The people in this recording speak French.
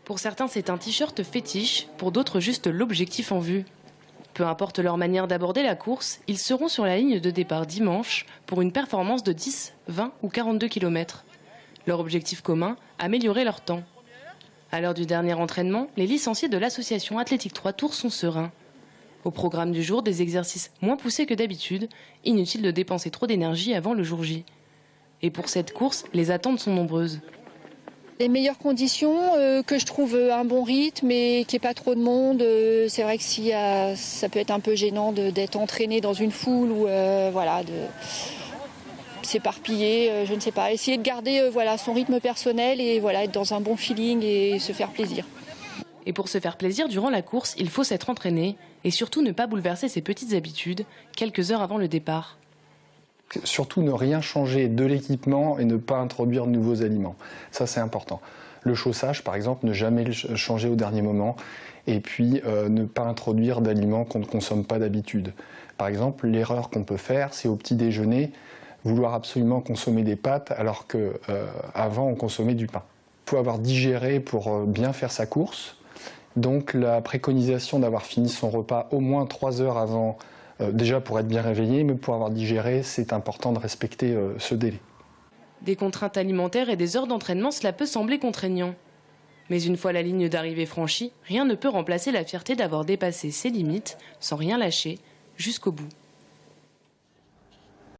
Pour certains, c'est un t-shirt fétiche, pour d'autres, juste l'objectif en vue. Peu importe leur manière d'aborder la course, ils seront sur la ligne de départ dimanche pour une performance de 10, 20 ou 42 km. Leur objectif commun, améliorer leur temps. À l'heure du dernier entraînement, les licenciés de l'association Athlétique 3 Tours sont sereins. Au programme du jour, des exercices moins poussés que d'habitude, inutile de dépenser trop d'énergie avant le jour J. Et pour cette course, les attentes sont nombreuses. Les meilleures conditions, que je trouve un bon rythme et qu'il n'y ait pas trop de monde. C'est vrai que ça peut être un peu gênant d'être entraîné dans une foule ou de s'éparpiller, je ne sais pas. Essayer de garder son rythme personnel et être dans un bon feeling et se faire plaisir. Et pour se faire plaisir durant la course, il faut s'être entraîné et surtout ne pas bouleverser ses petites habitudes quelques heures avant le départ. Surtout ne rien changer de l'équipement et ne pas introduire de nouveaux aliments. Ça, c'est important. Le chaussage, par exemple, ne jamais le changer au dernier moment. Et puis, ne pas introduire d'aliments qu'on ne consomme pas d'habitude. Par exemple, l'erreur qu'on peut faire, c'est au petit déjeuner, vouloir absolument consommer des pâtes alors qu'avant, on consommait du pain. Il faut avoir digéré pour bien faire sa course. Donc, la préconisation d'avoir fini son repas au moins 3 heures avant, déjà pour être bien réveillé, mais pour avoir digéré, c'est important de respecter ce délai. Des contraintes alimentaires et des heures d'entraînement, cela peut sembler contraignant. Mais une fois la ligne d'arrivée franchie, rien ne peut remplacer la fierté d'avoir dépassé ses limites, sans rien lâcher, jusqu'au bout.